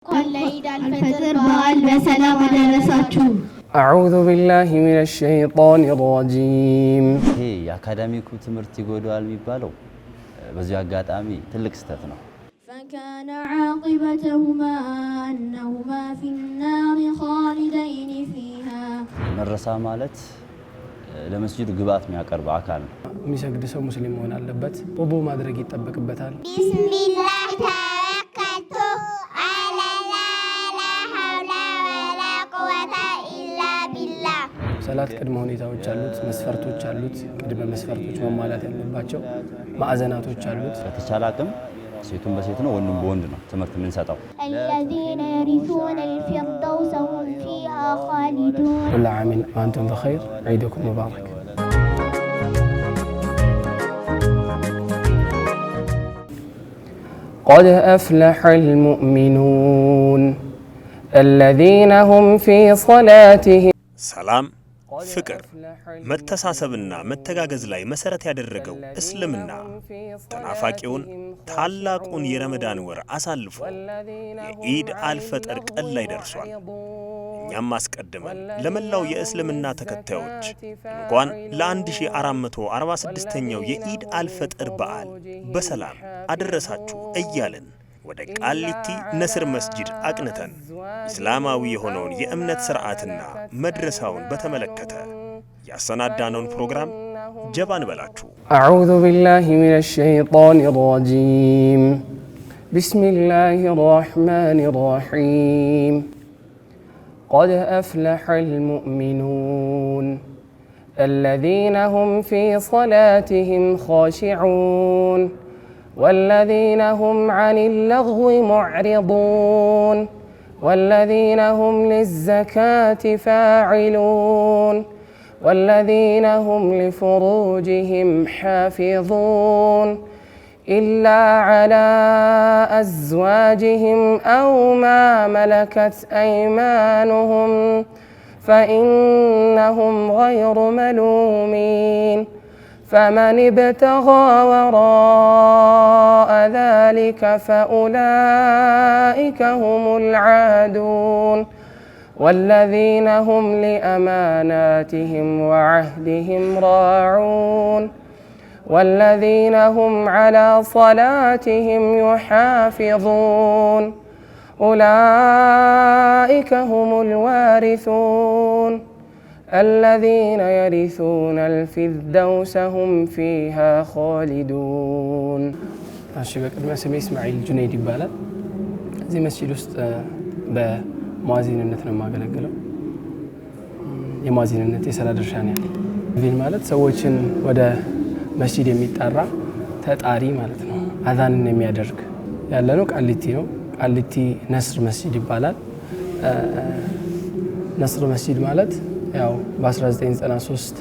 العيد الفطر بال بسلام አደረሳችሁ። أعوذ بالله من الشيطان الرجيم ይሄ የአካዳሚኩ ትምህርት ይጎዳል የሚባለው በዚህ አጋጣሚ ትልቅ ስተት ነው። فكان عاقبتهما أنهما في النار خالدين فيها መረሳ ማለት ለመስጂዱ ግብአት የሚያቀርብ አካል ነው። የሚሰግድ ሰው ሙስሊም መሆን አለበት። ውዱ ማድረግ ይጠበቅበታል። ቢስሚላህ ተወከልቱ አለላ ላ ሐውለ ወላ ቁወተ ኢላ ቢላህ። ሰላት ቅድመ ሁኔታዎች አሉት፣ መስፈርቶች አሉት። ቅድመ መስፈርቶች መሟላት ያለባቸው ማዕዘናቶች አሉት። በተቻለ አቅም ሴቱን በሴት ነው ወንዱን በወንድ ነው ትምህርት የምንሰጠው። الذين يرثون الفردوس هم فيها خالدون. كل عام وأنتم بخير، عيدكم مبارك. قد أفلح المؤمنون الذين هم في صلاتهم. ሰላም፣ ፍቅር፣ መተሳሰብና መተጋገዝ ላይ መሰረት ያደረገው እስልምና ተናፋቂውን ታላቁን የረመዳን ወር አሳልፎ የኢድ አልፈጥር ቀን ላይ ደርሷል። እኛም አስቀድመን ለመላው የእስልምና ተከታዮች እንኳን ለ1446ኛው የኢድ አልፈጥር በዓል በሰላም አደረሳችሁ እያልን ወደ ቃሊቲ ነስር መስጂድ አቅንተን እስላማዊ የሆነውን የእምነት ሥርዓትና መድረሳውን በተመለከተ ያሰናዳነውን ፕሮግራም ጀባን በላችሁ። أعوذ بالله من الشيطان الرجيم بسم الله الرحمن الرحيم قد أفلح المؤمنون الذين هم في صلاتهم خاشعون والذين هم عن اللغو معرضون والذين هم للزكاة فاعلون والذين هم لفروجهم حافظون إلا على أزواجهم أو ما ملكت أيمانهم فإنهم غير ملومين فمن ابتغى وراء ذلك فأولئك هم العادون والذين هم لأماناتهم وعهدهم راعون والذين هم على صلاتهم يحافظون أولئك هم الوارثون الذين يرثون الفردوس هم فيها خالدون. እሺ፣ በቅድሚያ ስሜ እስማኤል ጁነይድ ይባላል። እዚህ መስጂድ ውስጥ በሙአዚንነት ነው የማገለግለው። የሙአዚንነት የሥራ ድርሻ ነው ያለኝ። ሙአዚን ማለት ሰዎችን ወደ መስጂድ የሚጠራ ተጣሪ ማለት ነው። አዛንን የሚያደርግ ያለነው ቃሊቲ ነው። ቃሊቲ ነስር መስጂድ ይባላል። ነስር መስጂድ ማለት ያው በ1993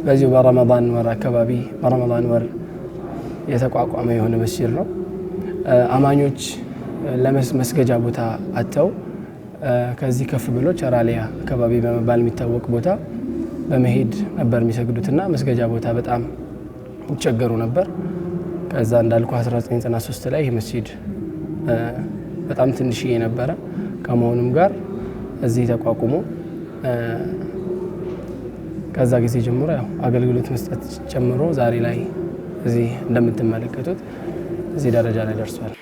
በዚሁ በረመዳን ወር አካባቢ በረመዳን ወር የተቋቋመ የሆነ መስጂድ ነው። አማኞች ለመስገጃ ቦታ አጥተው ከዚህ ከፍ ብሎ ቸራሊያ አካባቢ በመባል የሚታወቅ ቦታ በመሄድ ነበር የሚሰግዱትና መስገጃ ቦታ በጣም ይቸገሩ ነበር። ከዛ እንዳልኩ 1993 ላይ ይህ መስጂድ በጣም ትንሽዬ ነበረ። ከመሆኑም ጋር እዚህ ተቋቁሞ ከዛ ጊዜ ጀምሮ ያው አገልግሎት መስጠት ጀምሮ ዛሬ ላይ እዚህ እንደምትመለከቱት እዚህ ደረጃ ላይ ደርሷል።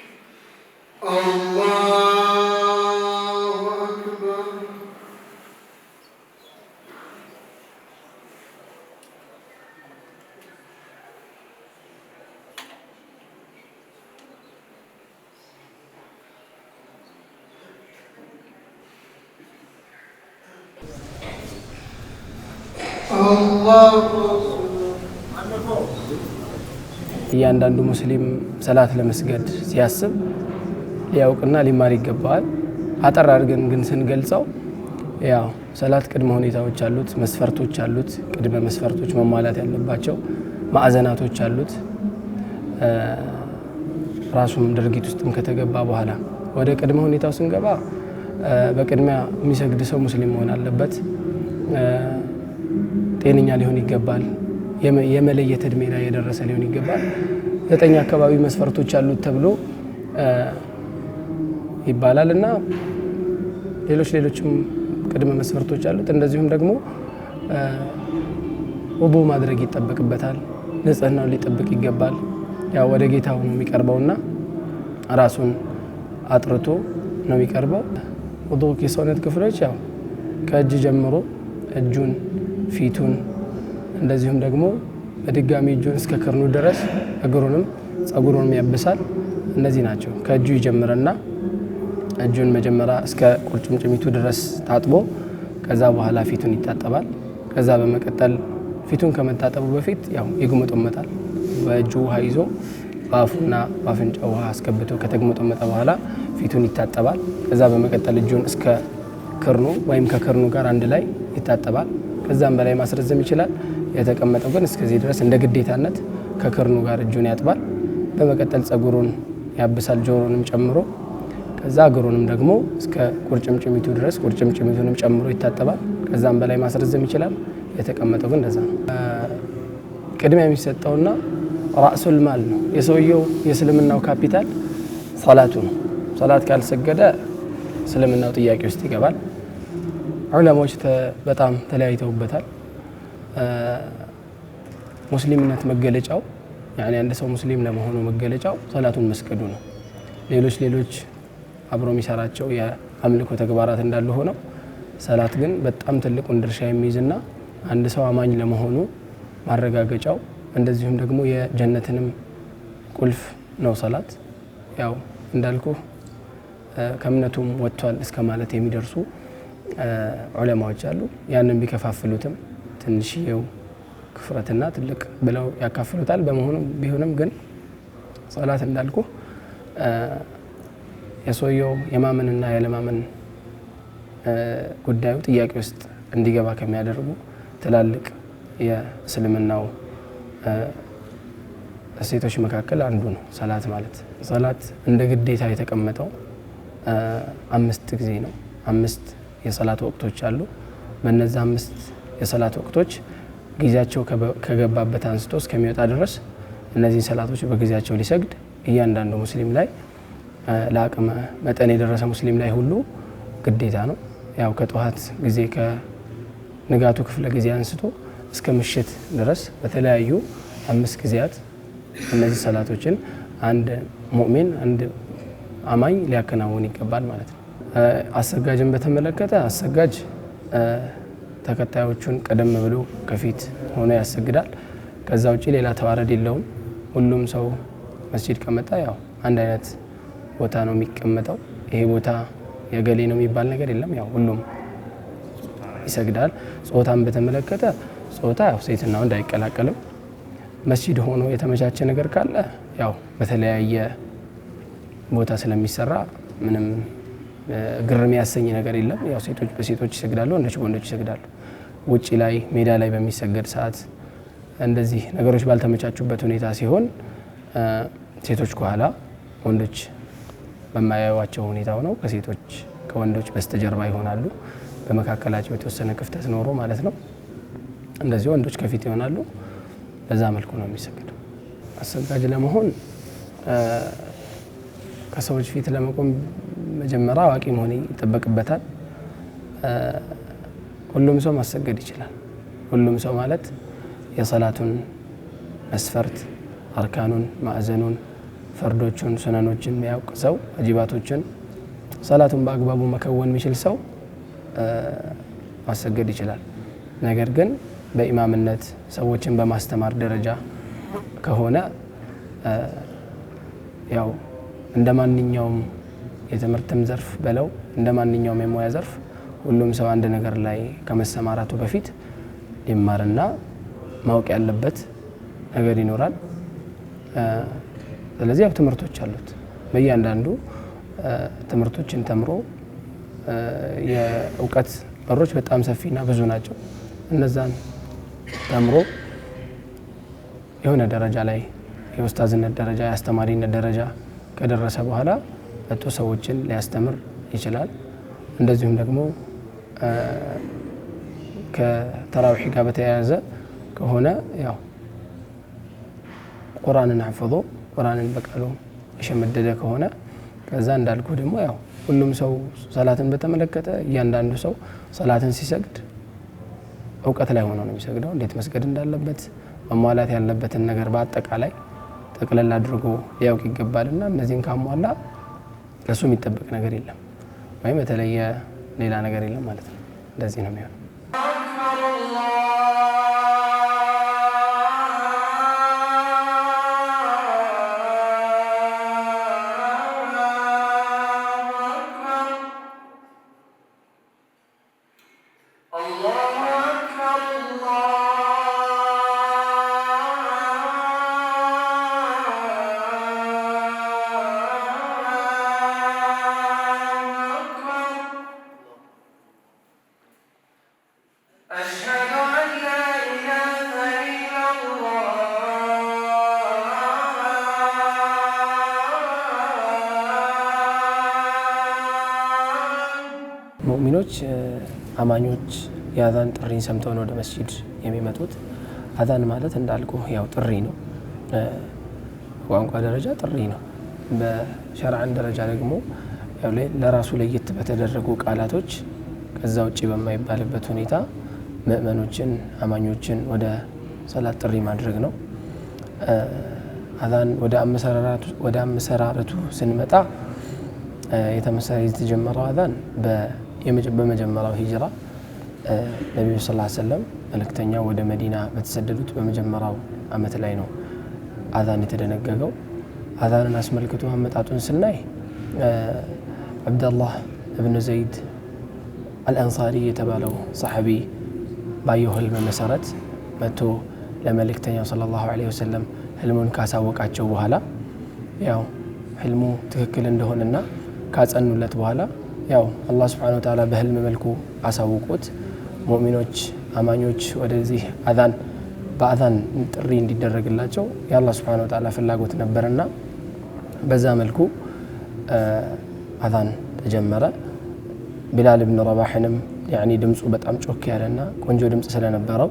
እያንዳንዱ ሙስሊም ሰላት ለመስገድ ሲያስብ ሊያውቅና ሊማር ይገባዋል። አጠር አድርገን ግን ስንገልጸው ያው ሰላት ቅድመ ሁኔታዎች አሉት፣ መስፈርቶች አሉት። ቅድመ መስፈርቶች መሟላት ያለባቸው ማዕዘናቶች አሉት። ራሱም ድርጊት ውስጥም ከተገባ በኋላ ወደ ቅድመ ሁኔታው ስንገባ በቅድሚያ የሚሰግድ ሰው ሙስሊም መሆን አለበት። ጤነኛ ሊሆን ይገባል። የመለየት እድሜ ላይ የደረሰ ሊሆን ይገባል። 9 አካባቢ መስፈርቶች አሉት ተብሎ ይባላል እና ሌሎችም ቅድመ መስፈርቶች አሉት። እንደዚሁም ደግሞ ውዱእ ማድረግ ይጠበቅበታል። ንጽህናውን ሊጠብቅ ይገባል። ያው ወደ ጌታው ነው የሚቀርበውና ራሱን አጥርቶ ነው የሚቀርበው። ውዱእ ከሰውነት ክፍሎች ያው ከእጅ ጀምሮ እጁን፣ ፊቱን እንደዚሁም ደግሞ በድጋሚ እጁን እስከ ክርኑ ድረስ እግሩንም ጸጉሩንም ያብሳል። እነዚህ ናቸው። ከእጁ ይጀምርና እጁን መጀመሪያ እስከ ቁርጭምጭሚቱ ድረስ ታጥቦ ከዛ በኋላ ፊቱን ይታጠባል። ከዛ በመቀጠል ፊቱን ከመታጠቡ በፊት ያው ይግመጠመጣል። በእጁ ውሃ ይዞ በአፉና በአፍንጫ ውሃ አስገብቶ ከተግመጠመጠ በኋላ ፊቱን ይታጠባል። ከዛ በመቀጠል እጁን እስከ ክርኑ ወይም ከክርኑ ጋር አንድ ላይ ይታጠባል። ከዛም በላይ ማስረዘም ይችላል። የተቀመጠው ግን እስከዚህ ድረስ እንደ ግዴታነት ከክርኑ ጋር እጁን ያጥባል። በመቀጠል ጸጉሩን ያብሳል፣ ጆሮንም ጨምሮ። ከዛ እግሩንም ደግሞ እስከ ቁርጭምጭሚቱ ድረስ ቁርጭምጭሚቱንም ጨምሮ ይታጠባል። ከዛም በላይ ማስረዘም ይችላል። የተቀመጠው ግን እንደዛ ነው። ቅድሚያ የሚሰጠውና ራእሱል ማል ነው። የሰውየው የእስልምናው ካፒታል ሰላቱ ነው። ሰላት ካልሰገደ እስልምናው ጥያቄ ውስጥ ይገባል። ዑለማዎች በጣም ተለያይተውበታል። ሙስሊምነት መገለጫው ያኔ አንድ ሰው ሙስሊም ለመሆኑ መገለጫው ሰላቱን መስገዱ ነው። ሌሎች አብሮ የሚሰራቸው የአምልኮ ተግባራት እንዳሉ ሆነው ሰላት ግን በጣም ትልቁን ድርሻ የሚይዝና አንድ ሰው አማኝ ለመሆኑ ማረጋገጫው እንደዚሁም ደግሞ የጀነትንም ቁልፍ ነው ሰላት። ያው እንዳልኩ ከእምነቱም ወጥቷል እስከ ማለት የሚደርሱ ዑለማዎች አሉ። ያንን ቢከፋፍሉትም ትንሽዬው ክፍረትና ትልቅ ብለው ያካፍሉታል። ቢሆንም ግን ሰላት እንዳልኩ የሰውየው የማመንና ያለማመን ጉዳዩ ጥያቄ ውስጥ እንዲገባ ከሚያደርጉ ትላልቅ የእስልምናው እሴቶች መካከል አንዱ ነው ሰላት ማለት። ሰላት እንደ ግዴታ የተቀመጠው 5 ጊዜ ነው። 5 የሰላት ወቅቶች አሉ። በእነዚህ 5 የሰላት ወቅቶች ጊዜያቸው ከገባበት አንስቶ እስከሚወጣ ድረስ እነዚህ ሰላቶች በጊዜያቸው ሊሰግድ እያንዳንዱ ሙስሊም ላይ ለአቅመ መጠን የደረሰ ሙስሊም ላይ ሁሉ ግዴታ ነው። ያው ከጠዋት ጊዜ ከንጋቱ ክፍለ ጊዜ አንስቶ እስከ ምሽት ድረስ በተለያዩ 5 ጊዜያት እነዚህ ሰላቶችን አንድ ሙእሚን አንድ አማኝ ሊያከናውን ይገባል ማለት ነው። አሰጋጅን በተመለከተ አሰጋጅ ተከታዮቹን ቀደም ብሎ ከፊት ሆኖ ያሰግዳል። ከዛ ውጪ ሌላ ተዋረድ የለውም። ሁሉም ሰው መስጂድ ከመጣ ያው አንድ አይነት ቦታ ነው የሚቀመጠው። ይሄ ቦታ የገሌ ነው የሚባል ነገር የለም። ያው ሁሉም ይሰግዳል። ጾታን በተመለከተ ጾታ ያው ሴትና ወንድ አይቀላቀልም። መስጂድ ሆኖ የተመቻቸ ነገር ካለ ያው በተለያየ ቦታ ስለሚሰራ ምንም ግርም ያሰኝ ነገር የለም። ያው ሴቶች በሴቶች ይሰግዳሉ፣ ወንዶች በወንዶች ይሰግዳሉ። ውጪ ላይ ሜዳ ላይ በሚሰገድ ሰዓት እንደዚህ ነገሮች ባልተመቻቹበት ሁኔታ ሲሆን ሴቶች ከኋላ ወንዶች በማያዩዋቸው ሁኔታ ሆነው ከወንዶች በስተጀርባ ይሆናሉ። በመካከላቸው የተወሰነ ክፍተት ኖሮ ማለት ነው። እንደዚህ ወንዶች ከፊት ይሆናሉ። በዛ መልኩ ነው የሚሰግደው። አሰጋጅ ለመሆን ከሰዎች ፊት ለመቆም መጀመሪያ አዋቂ መሆን ይጠበቅበታል። ሁሉም ሰው ማሰገድ ይችላል። ሁሉም ሰው ማለት የሰላቱን መስፈርት፣ አርካኑን፣ ማዕዘኑን፣ ፈርዶቹን፣ ሱነኖችን የሚያውቅ ሰው፣ ዋጅባቶችን፣ ሰላቱን በአግባቡ መከወን የሚችል ሰው ማሰገድ ይችላል። ነገር ግን በኢማምነት ሰዎችን በማስተማር ደረጃ ከሆነ ያው እንደ ማንኛውም የትምህርትም ዘርፍ በለው እንደ ማንኛውም የሙያ ዘርፍ ሁሉም ሰው አንድ ነገር ላይ ከመሰማራቱ በፊት ሊማርና ማወቅ ያለበት ነገር ይኖራል። ስለዚህ ያው ትምህርቶች አሉት። በእያንዳንዱ ትምህርቶችን ተምሮ የእውቀት በሮች በጣም ሰፊና ብዙ ናቸው። እነዛን ተምሮ የሆነ ደረጃ ላይ የኡስታዝነት ደረጃ የአስተማሪነት ደረጃ ከደረሰ በኋላ መጥቶ ሰዎችን ሊያስተምር ይችላል። እንደዚሁም ደግሞ ከተራዊሕ ጋር በተያያዘ ከሆነ ያው ቁርአንን አፍዞ ቁርአንን በቃሉ የሸመደደ ከሆነ ከዛ እንዳልኩ ደግሞ ያው ሁሉም ሰው ሰላትን በተመለከተ እያንዳንዱ ሰው ሰላትን ሲሰግድ እውቀት ላይ ሆኖ ነው የሚሰግደው። እንዴት መስገድ እንዳለበት መሟላት ያለበትን ነገር በአጠቃላይ ጠቅለል አድርጎ ሊያውቅ ይገባልና እነዚህን ካሟላ ለሱ የሚጠበቅ ነገር የለም ወይም የተለየ ሌላ ነገር የለም ማለት ነው። እንደዚህ ነው የሚሆነው። ሙእሚኖች አማኞች የአዛን ጥሪን ሰምተው ነው ወደ መስጂድ የሚመጡት። አዛን ማለት እንዳልኩ ያው ጥሪ ነው፣ ቋንቋ ደረጃ ጥሪ ነው። በሸርዓን ደረጃ ደግሞ ያው ለራሱ ለየት በተደረጉ ቃላቶች ከዛ ውጪ በማይባልበት ሁኔታ ምእመኖችን አማኞችን ወደ ሰላት ጥሪ ማድረግ ነው። አዛን ወደ አመሰራረቱ ስንመጣ የተጀመረው አዛን በመጀመሪያው ሂጅራ ነብዩ ሰለላሁ ዐለይሂ ወሰለም መልእክተኛው ወደ መዲና በተሰደዱት በመጀመሪያው አመት ላይ ነው አዛን የተደነገገው። አዛንን አስመልክቶ አመጣጡን ስናይ አብደላህ እብኑ ዘይድ አልአንሳሪ የተባለው ሰሐቢ ባየው ህልም መሰረት መጥቶ ለመልእክተኛው ሰለላሁ ዐለይሂ ወሰለም ህልሙን ካሳወቃቸው በኋላ ያው ህልሙ ትክክል እንደሆነና ካጸኑለት በኋላ ያው አላህ Subhanahu Wa Ta'ala በህልም መልኩ አሳውቆት ሙእሚኖች አማኞች ወደዚህ በአዛን ጥሪ እንዲደረግላቸው የአላህ Subhanahu Wa Ta'ala ፍላጎት ነበርና በዛ መልኩ አዛን ተጀመረ። ቢላል ኢብኑ ረባህንም ያኒ ድምጹ በጣም ጮክ ያለና ቆንጆ ድምጽ ስለነበረው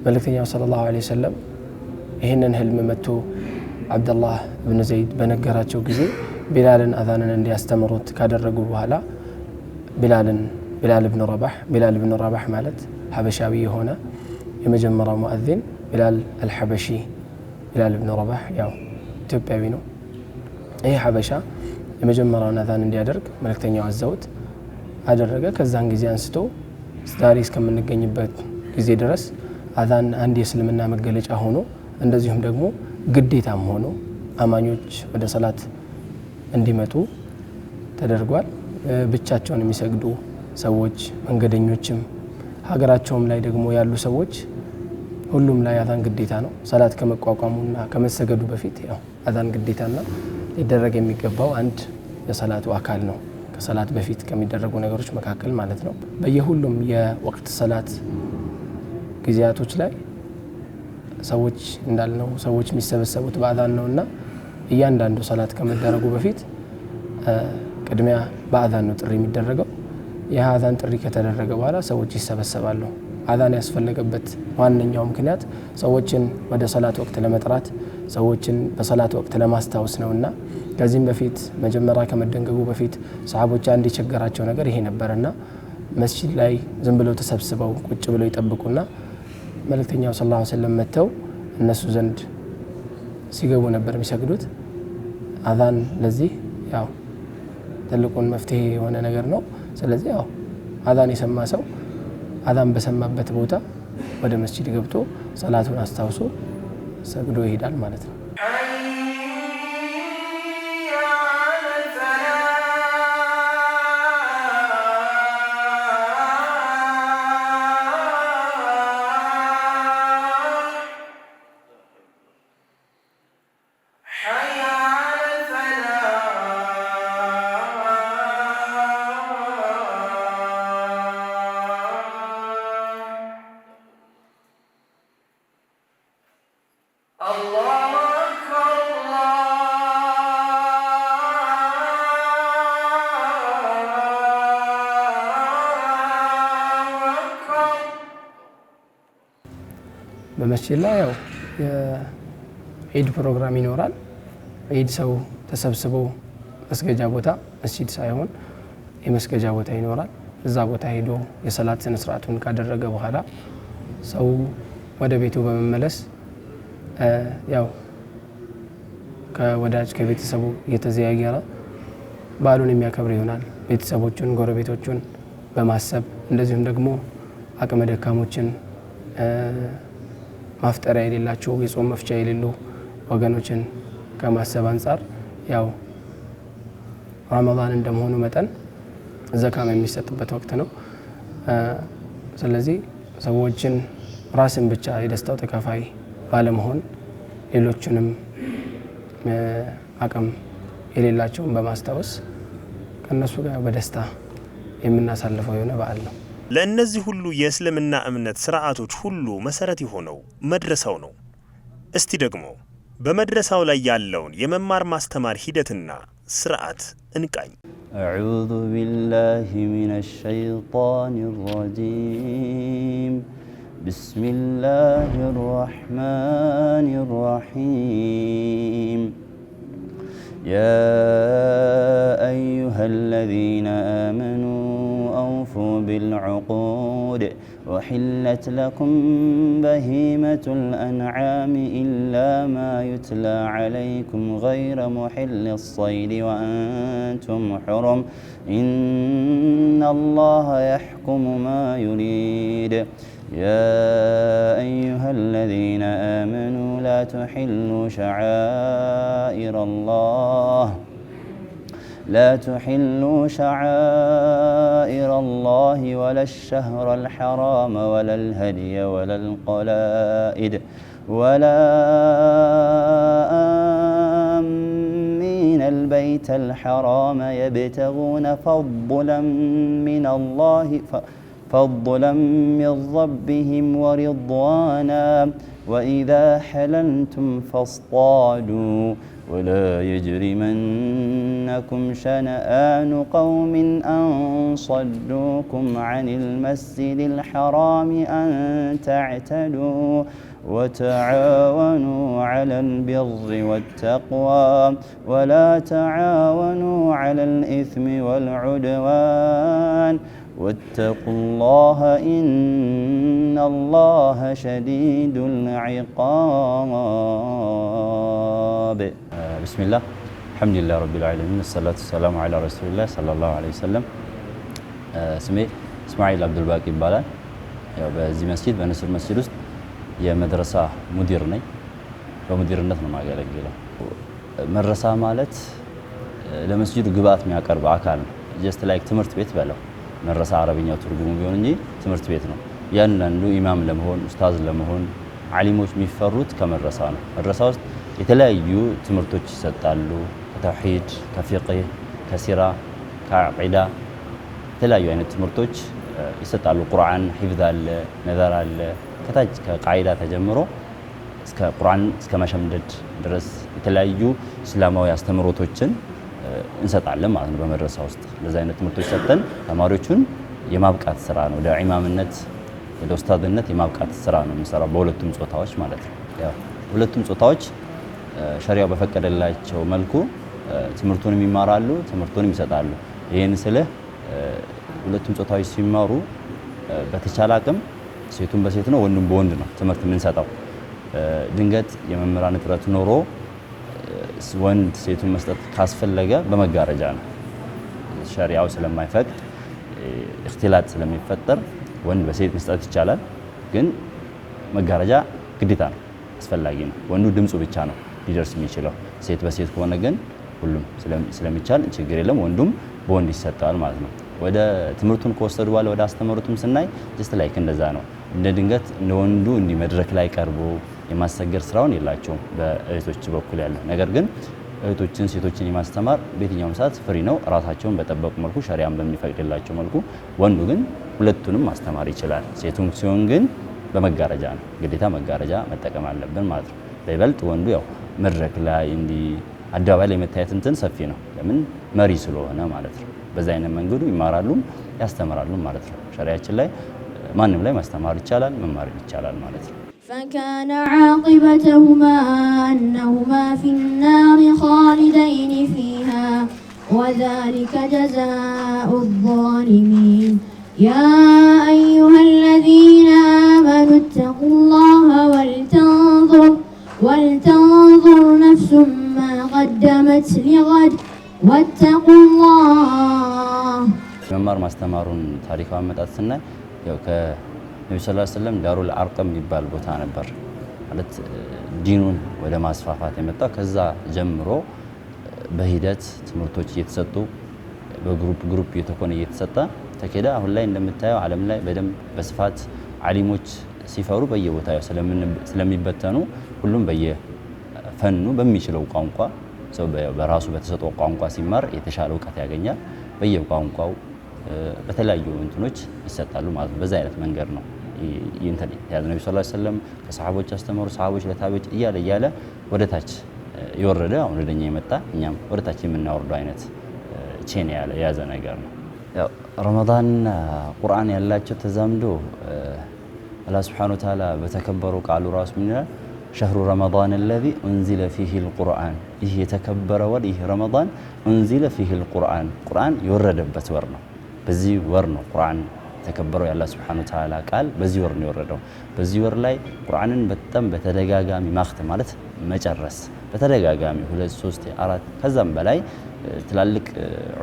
መልእክተኛው ሰለላሁ ዐለይሂ ወሰለም ይሄንን ህልም መጥቶ አብደላህ ኢብኑ ዘይድ በነገራቸው ጊዜ ቢላልን አዛንን እንዲያስተምሩት ካደረጉ በኋላ ቢላል ኢብኑ ረባህ ማለት ሐበሻዊ የሆነ የመጀመሪያው ሙአዚን ቢላል አልሐበሺ ቢላል ኢብኑ ረባህ ያው ኢትዮጵያዊ ነው። ይሄ ሐበሻ የመጀመሪያውን አዛን እንዲያደርግ መልእክተኛው አዘውት አደረገ። ከዛን ጊዜ አንስቶ ዛሬ እስከምንገኝበት ጊዜ ድረስ አዛን አንድ የእስልምና መገለጫ ሆኖ እንደዚሁም ደግሞ ግዴታም ሆኖ አማኞች ወደ ሰላት እንዲመጡ ተደርጓል። ብቻቸውን የሚሰግዱ ሰዎች መንገደኞችም ሀገራቸውም ላይ ደግሞ ያሉ ሰዎች ሁሉም ላይ አዛን ግዴታ ነው። ሰላት ከመቋቋሙና ከመሰገዱ በፊት ያው አዛን ግዴታና ሊደረግ የሚገባው አንድ የሰላቱ አካል ነው። ከሰላት በፊት ከሚደረጉ ነገሮች መካከል ማለት ነው። በየሁሉም የወቅት ሰላት ጊዜያቶች ላይ ሰዎች እንዳልነው ሰዎች የሚሰበሰቡት በአዛን ነውና እያንዳንዱ ሰላት ከመደረጉ በፊት ቅድሚያ በአዛን ነው ጥሪ የሚደረገው። ያ አዛን ጥሪ ከተደረገ በኋላ ሰዎች ይሰበሰባሉ። አዛን ያስፈለገበት ዋነኛው ምክንያት ሰዎችን ወደ ሰላት ወቅት ለመጥራት ሰዎችን በሰላት ወቅት ለማስታወስ ነውና ከዚህም በፊት መጀመሪያ ከመደንገጉ በፊት ሰሃቦች አንድ የቸገራቸው ነገር ይሄ ነበርና መስጂድ ላይ ዝም ብለው ተሰብስበው ቁጭ ብለው ይጠብቁና መልእክተኛው ሰለላሁ ዐለይሂ ወሰለም መተው እነሱ ዘንድ ሲገቡ ነበር የሚሰግዱት። አዛን ለዚህ ያው ትልቁን መፍትሄ የሆነ ነገር ነው። ስለዚህ ያው አዛን የሰማ ሰው አዛን በሰማበት ቦታ ወደ መስጂድ ገብቶ ሰላቱን አስታውሶ ሰግዶ ይሄዳል ማለት ነው። በመስጂድ ላይ ያው የዒድ ፕሮግራም ይኖራል። ዒድ ሰው ተሰብስቦ መስገጃ ቦታ መስጂድ ሳይሆን የመስገጃ ቦታ ይኖራል። እዛ ቦታ ሄዶ የሰላት ስነ ስርዓቱን ካደረገ በኋላ ሰው ወደ ቤቱ በመመለስ ያው ከወዳጅ ከቤተሰቡ እየተዘያየረ በዓሉን የሚያከብር ይሆናል። ቤተሰቦቹን ጎረቤቶቹን በማሰብ እንደዚሁም ደግሞ አቅመ ደካሞችን ማፍጠሪያ የሌላቸው የጾም መፍቻ የሌሉ ወገኖችን ከማሰብ አንፃር ያው ረመዳን እንደመሆኑ መጠን ዘካም የሚሰጥበት ወቅት ነው። ስለዚህ ሰዎችን ራስን ብቻ የደስታው ተካፋይ ባለመሆን ሌሎችንም አቅም የሌላቸውን በማስታወስ ከነሱ ጋር በደስታ የምናሳልፈው የሆነ በዓል ነው። ለእነዚህ ሁሉ የእስልምና እምነት ስርዓቶች ሁሉ መሰረት የሆነው መድረሳው ነው። እስቲ ደግሞ በመድረሳው ላይ ያለውን የመማር ማስተማር ሂደትና ስርዓት እንቃኝ። أعوذ بالله من الشيطان الرجيم بسم الله الرحمن الرحيم يا أيها الذين آمنوا أوفوا بالعقود وحلت لكم بهيمة الأنعام إلا ما يتلى عليكم غير محل الصيد وأنتم حرم إن الله يحكم ما يريد يا أيها الذين آمنوا لا تحلوا شعائر الله ولا الشهر الحرام ولا الهدي ولا القلائد ولا آمين البيت الحرام يبتغون فضلا من ربهم ورضوانا وإذا حللتم فاصطادوا ولا يجرمنكم شنآن قوم أن صدوكم عن المسجد الحرام أن تعتدوا وتعاونوا على البر والتقوى ولا تعاونوا على الإثم والعدوان واتقوا الله إن الله شديد العقاب. بسم الله الحمد لله رب العالمين الصلاة والسلام على رسول الله صلى الله عليه وسلم. ስሜ እስማኤል አብዱልባቂ ይባላል። ያው በዚህ መስጂድ በንስር መስጂድ ውስጥ የመድረሳ ሙዲር ነኝ። በሙዲርነት ነው ማገለግለው። መድረሳ ማለት ለመስጂዱ ግብአት የሚያቀርብ አካል ነው። ጀስት ላይክ ትምህርት ቤት በለው መድረሳ አረብኛው ትርጉሙ ቢሆን እንጂ ትምህርት ቤት ነው። ያንዳንዱ ኢማም ለመሆን ኡስታዝ ለመሆን ዓሊሞች የሚፈሩት ከመድረሳ ነው። መድረሳ ውስጥ የተለያዩ ትምህርቶች ይሰጣሉ። ከተውሂድ፣ ከፊቅህ፣ ከሲራ፣ ከዓቂዳ የተለያዩ አይነት ትምህርቶች ይሰጣሉ። ቁርአን ሂፍዝ አለ፣ ነዘር አለ። ከታች ከቃይዳ ተጀምሮ እስከ ቁርአን እስከ መሸምደድ ድረስ የተለያዩ እስላማዊ አስተምሮቶችን እንሰጣለን ማለት ነው። በመድረሳ ውስጥ ለዛ አይነት ትምህርቶች ሰጥተን ተማሪዎቹን የማብቃት ስራ ነው። ወደ ኢማምነት ወደ ኡስታዝነት የማብቃት ስራ ነው የምንሰራው በሁለቱም ጾታዎች ማለት ነው። ያው ሁለቱም ጾታዎች ሸሪዓው በፈቀደላቸው መልኩ ትምህርቱን ይማራሉ፣ ትምህርቱን ይሰጣሉ። ይሄን ስልህ ሁለቱም ጾታዎች ሲማሩ በተቻለ አቅም ሴቱን በሴት ነው ወንዱን በወንድ ነው ትምህርት የምንሰጠው። ድንገት የመምህራን እጥረት ኖሮ ወንድ ሴቱን መስጠት ካስፈለገ በመጋረጃ ነው። ሸሪዓው ስለማይፈቅድ እክትላጥ ስለሚፈጠር ወንድ በሴት መስጠት ይቻላል፣ ግን መጋረጃ ግዴታ ነው፣ አስፈላጊ ነው። ወንዱ ድምፁ ብቻ ነው ሊደርስ የሚችለው። ሴት በሴት ከሆነ ግን ሁሉም ስለሚቻል ችግር የለም፣ ወንዱም በወንድ ይሰጣል ማለት ነው። ወደ ትምህርቱን ከወሰዱ በኋላ ወደ አስተምሩትም ስናይ ጀስት ላይክ እንደዛ ነው። እንደ ድንገት እንደ ወንዱ እንዲህ መድረክ ላይ ቀርቦ የማሰገር ስራውን የላቸውም በእህቶች በኩል ያለ። ነገር ግን እህቶችን ሴቶችን የማስተማር በየትኛውም ሰዓት ፍሪ ነው፣ ራሳቸውን በጠበቁ መልኩ ሸሪዓን በሚፈቅድላቸው መልኩ። ወንዱ ግን ሁለቱንም ማስተማር ይችላል። ሴቱም ሲሆን ግን በመጋረጃ ነው፣ ግዴታ መጋረጃ መጠቀም አለብን ማለት ነው። በይበልጥ ወንዱ ያው መድረክ ላይ እንዲህ አደባባይ ላይ መታየት እንትን ሰፊ ነው፣ ለምን መሪ ስለሆነ ማለት ነው። በዛ አይነት መንገዱ ይማራሉ ያስተምራሉ ማለት ነው። ሸሪዓችን ላይ ማንም ላይ ማስተማር ይቻላል መማር ይቻላል ማለት ነው። فكان عاقبتهما أنهما في النار خالدين فيها وذلك جزاء جزاء الظالمين يا أيها الذين آمنوا اتقوا الله ولتنظر نفس ما قدمت لغد واتقوا الله መማር ማስተማሩን ታሪካዊ አመጣጥ ስናይ ያው ከነብዩ ሰለላሁ ዐለይሂ ወሰለም ዳሩል አርቀም የሚባል ቦታ ነበር ማለት ዲኑን ወደ ማስፋፋት የመጣው ከዛ ጀምሮ በሂደት ትምህርቶች እየተሰጡ በግሩፕ እየተኮነ እየተሰጠ ተከዳ አሁን ላይ እንደምታየው ዓለም ላይ በደንብ በስፋት ዓሊሞች ሲፈሩ በየቦታው ስለሚበተኑ ሁሉም በየፈኑ በሚችለው ቋንቋ ሰው በራሱ በተሰጠው ቋንቋ ሲማር የተሻለ ዕውቀት ያገኛል በየቋንቋው በተለያዩ እንትኖች ይሰጣሉ ማለት ነው በዛ አይነት መንገድ ነው ኢንተርኔት ያዘ ነብዩ ሰለላሁ ዐለይሂ ወሰለም ከሰሃቦች አስተማሩ ሰሃቦች ለታቢዎች እያለ ወደታች ይወረደ አሁን ወደኛ የመጣ እኛም ወደታች የምናወርደው አይነት ቼን ያዘ ነገር ነው ያው ረመዳን ቁርአን ያላቸው ተዛምዶ አላህ Subhanahu Wa Ta'ala በተከበረው ቃሉ ራሱ ምን ይላል شهر رمضان الذي أنزل فيه القرآن ይህ የተከበረ ወር ይህ ረመዳን أنزل فيه القرآن ቁርአን የወረደበት ወር ነው በዚህ ወር ነው ቁርአን ተከበረው ያለ Subhanahu Wa Ta'ala ቃል በዚህ ወር ነው የወረደው በዚህ ወር ላይ ቁርአንን በጣም በተደጋጋሚ ማክተም ማለት መጨረስ በተደጋጋሚ 2 3 4 ከዛም በላይ ትላልቅ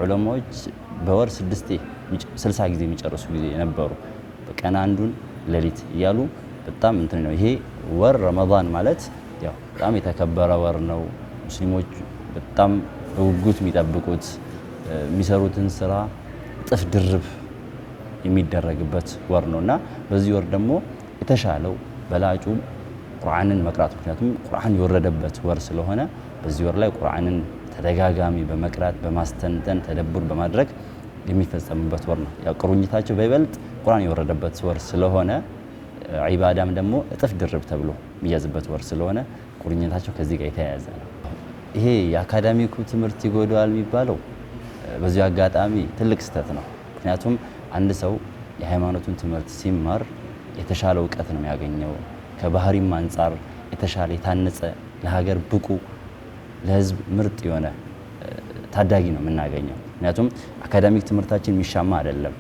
ዑለማዎች በወር 60 ጊዜ የሚጨርሱ ጊዜ ነበሩ በቀን አንዱን ሌሊት ይያሉ በጣም እንትን ነው ይሄ ወር ረመዳን ማለት ያው በጣም የተከበረ ወር ነው ሙስሊሞች በጣም በጉጉት የሚጠብቁት የሚሰሩትን ስራ ጥፍ ድርብ የሚደረግበት ወር ነውና በዚህ ወር ደግሞ የተሻለው በላጩ ቁርአንን መቅራት ምክንያቱም ቁርአን የወረደበት ወር ስለሆነ በዚህ ወር ላይ ቁርአንን ተደጋጋሚ በመቅራት በማስተንተን ተደብር በማድረግ የሚፈጸምበት ወር ነው ያው ቁርኝታቸው በይበልጥ ቁርአን የወረደበት ወር ስለሆነ ዒባዳም ደግሞ እጥፍ ድርብ ተብሎ የሚያዝበት ወር ስለሆነ ቁርኝታቸው ከዚህ ጋር የተያያዘ ነው ይሄ የአካዳሚኩ ትምህርት ይጎዳል የሚባለው በዚህ አጋጣሚ ትልቅ ስተት ነው ምክንያቱም አንድ ሰው የሃይማኖቱን ትምህርት ሲማር የተሻለ ዕውቀት ነው የሚያገኘው ከባህሪም አንፃር የተሻለ የታነጸ ለሀገር ብቁ ለህዝብ ምርጥ የሆነ ታዳጊ ነው የምናገኘው ምክንያቱም አካዳሚክ ትምህርታችን የሚሻማ አይደለም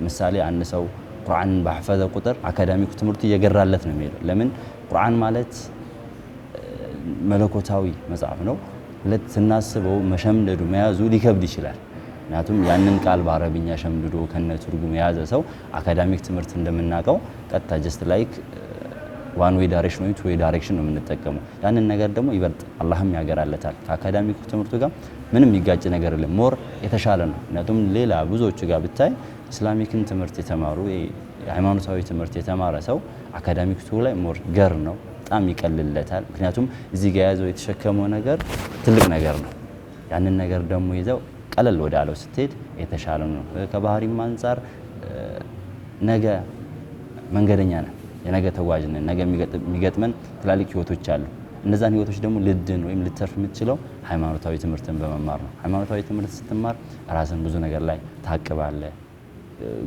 ምሳሌ አንድ ሰው ቁርአን በሐፈዘ ቁጥር አካዳሚክ ትምህርቱ እየገራለት ነው የሚለው ለምን ቁርአን ማለት መለኮታዊ መጽሐፍ ነው ሁለት ስናስበው መሸምደዱ መያዙ ሊከብድ ይችላል ምክንያቱም ያንን ቃል በአረብኛ ሸምድዶ ከነ ትርጉም የያዘ ሰው አካዳሚክ ትምህርት እንደምናቀው ቀጥታ ጀስት ላይክ ዋን ዌይ ዳይሬክሽን ወይ ቱ ዌይ ዳይሬክሽን ነው የምንጠቀመው ያንን ነገር ደግሞ ይበልጥ አላህም ያገራለታል ከአካዳሚክ ትምህርቱ ጋር ምንም የሚጋጭ ነገር የለም ሞር የተሻለ ነው ምክንያቱም ሌላ ብዙዎቹ ጋር ብታይ ኢስላሚክን ትምህርት የተማሩ ሃይማኖታዊ ትምህርት የተማረ ሰው አካዳሚክ ላይ ሞር ገር ነው በጣም ይቀልለታል ምክንያቱም እዚህ ጋር ያዘው የተሸከመው ነገር ትልቅ ነገር ነው ያንን ነገር ደግሞ ይዘው ቀለል ወዳለው ስትሄድ የተሻለ ነው ከባህሪም አንፃር ነገ መንገደኛ ነን የነገ ተጓዥ ነን ነገ የሚገጥመን ትላልቅ ህይወቶች አሉ እነዛን ህይወቶች ደግሞ ልድን ወይም ልተርፍ የምትችለው ሃይማኖታዊ ትምህርትን በመማር ነው ሃይማኖታዊ ትምህርት ስትማር ራስን ብዙ ነገር ላይ ታቅባለህ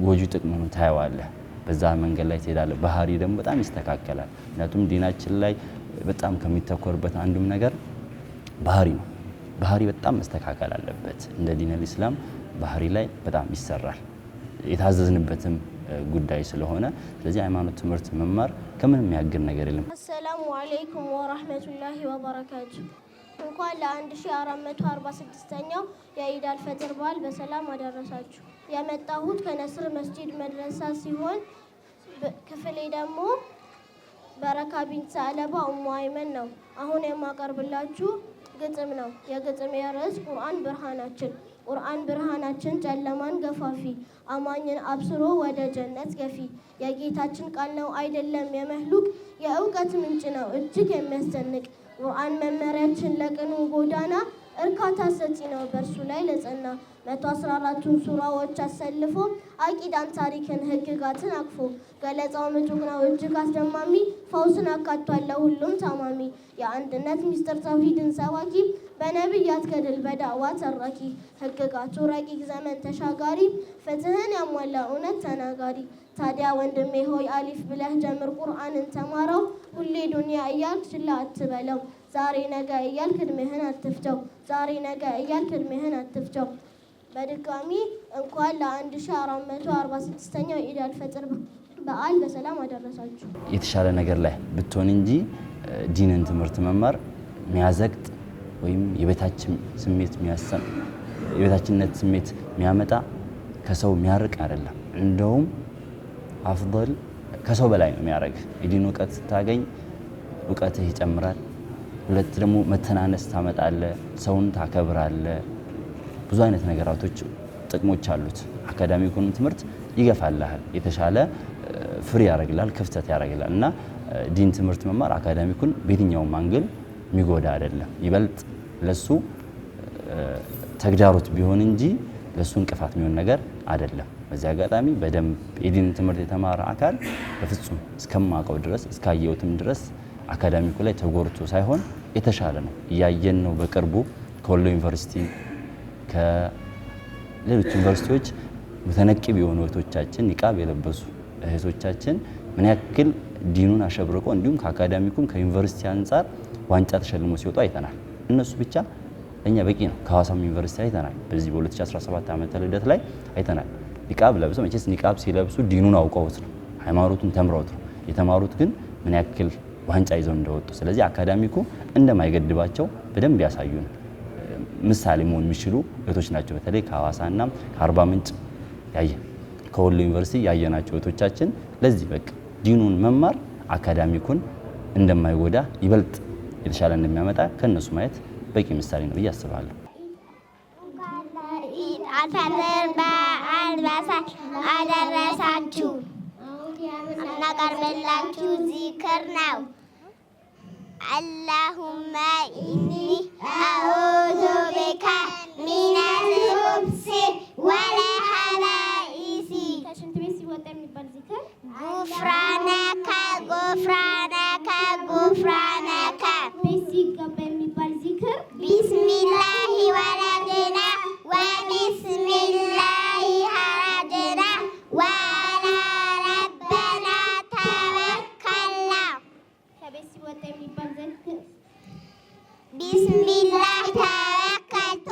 ጎጂ ጥቅሙን ታያዋለህ በዛ መንገድ ላይ ትሄዳለህ ባህሪ ደግሞ በጣም ይስተካከላል ምክንያቱም ዲናችን ላይ በጣም ከሚተኮርበት አንዱም ነገር ባህሪ ነው ባህሪ በጣም መስተካከል አለበት እንደ ዲነል ኢስላም ባህሪ ላይ በጣም ይሰራል የታዘዝንበትም ጉዳይ ስለሆነ ስለዚህ ሃይማኖት ትምህርት መማር ከምንም ያግር ነገር የለም አሰላሙ አለይኩም ወራህመቱላሂ ወበረካቱ እንኳን ለ1446ኛው የኢድ አልፈጥር በዓል በሰላም አደረሳችሁ የመጣሁት ከነስር መስጂድ መድረሳ ሲሆን ክፍሌ ደግሞ በረካ ቢንት ሰለባ ኡሙ አይመን ነው አሁን የማቀርብላችሁ ግጥም ነው የግጥም ርዕስ ቁርአን ብርሃናችን ጨለማን ገፋፊ አማኝን አብስሮ ወደ ጀነት ገፊ የጌታችን ቃል ነው አይደለም የመህሉቅ የእውቀት ምንጭ ነው እጅግ የሚያስደንቅ ቁርአን መመሪያችን ለቅኑ ጎዳና እርካታ ሰጪ ነው በእርሱ ላይ ለጸና 114ቱን ሱራዎች አሰልፎ አቂዳን ታሪክን ህግጋትን አቅፎ ገለጻው ምጡቅ ነው እጅግ አስደማሚ ፈውስን አካቷል ለሁሉም ታማሚ የአንድነት ሚስጥር ተውሂድን ሰባኪ በነብያት ገድል በዳዋ ተራኪ ህግጋቱ ረቂቅ ዘመን ተሻጋሪ ፍትህን ያሟላ እውነት ተናጋሪ ታዲያ ወንድሜ ሆይ አሊፍ ብለህ ጀምር ቁርአንን ተማረው ሁሌ ዱንያ እያልክ ችላ አትበለው ዛሬ ነገ እያልክ እድሜህን አትፍጀው በድጋሚ እንኳን ለ1446ኛው የኢድ አልፈጥር በዓል በሰላም አደረሳችሁ። የተሻለ ነገር ላይ ብትሆን እንጂ ዲንን ትምህርት መማር የሚያዘግጥ ወይም የበታችነት ስሜት የሚያመጣ ከሰው የሚያርቅ አይደለም። እንደውም አፍضل ከሰው በላይ ነው የሚያደርግ። የዲን እውቀት ስታገኝ እውቀትህ ይጨምራል። ሁለት ደግሞ መተናነስ ታመጣለህ፣ ሰውን ታከብራለህ። ብዙ አይነት ነገራቶች ጥቅሞች አሉት። አካዳሚኩን ትምህርት ይገፋልሃል፣ የተሻለ ፍሪ ያደርግላል፣ ክፍተት ያደርግላል እና ዲን ትምህርት መማር አካዳሚኩን በየትኛውም አንግል የሚጎዳ አይደለም። ይበልጥ ለሱ ተግዳሮት ቢሆን እንጂ ለሱ እንቅፋት የሚሆን ነገር አይደለም። በዚህ አጋጣሚ በደንብ የዲን ትምህርት የተማረ አካል በፍጹም እስከማውቀው ድረስ እስካየሁትም ድረስ አካዳሚኩ ላይ ተጎርቶ ሳይሆን የተሻለ ነው። እያየን ነው። በቅርቡ ከወሎ ዩኒቨርሲቲ ከሌሎች ዩኒቨርሲቲዎች ሙተነቂብ የሆኑ እህቶቻችን ኒቃብ የለበሱ እህቶቻችን ምን ያክል ዲኑን አሸብርቆ እንዲሁም ከአካዳሚኩም ከዩኒቨርሲቲ አንጻር ዋንጫ ተሸልሞ ሲወጡ አይተናል። እነሱ ብቻ ለኛ በቂ ነው። ከሐዋሳም ዩኒቨርሲቲ አይተናል። በዚህ በ2017 ዓመተ ልደት ላይ አይተናል። ኒቃብ ለብሰው መቼስ ኒቃብ ሲለብሱ ዲኑን አውቀውት ነው፣ ሃይማኖቱን ተምረውት ነው የተማሩት። ግን ምን ያክል ዋንጫ ይዘው እንደወጡ ስለዚህ አካዳሚኩ እንደማይገድባቸው በደንብ ያሳዩን ምሳሌ መሆን የሚችሉ እህቶች ናቸው። በተለይ ከሐዋሳና ከአርባ ምንጭ ከወሎ ዩኒቨርሲቲ ያየናቸው እህቶቻችን ለዚህ በቃ ዲኑን መማር አካዳሚኩን እንደማይጎዳ ይበልጥ የተሻለ እንደሚያመጣ ከነሱ ማየት በቂ ምሳሌ ነው ብዬ አስባለሁ። አልፈጥር በዓል በሰላም አደረሳችሁ። እናቀርብላችሁ ዚክር ነው። አላሁመ ኢኒ አዑዙ ቢከ ሚነል ኹብሲ ወል ኸባኢሲ። ከሽንት ቤት ሲወጣ የሚባል ዚክር ጉፍራነከ ጉፍራነከ ጉፍራነከ። ቤት ሲገባ የሚባል ዚክር ቢስሚላሂ ወለድና ወቢስሚላሂ ኸረጅና ወዐላ ረቢና ተወከልና። ከቤት ሲወጣ የሚባል ዚክር ቢስሚላህ ተወከልቱ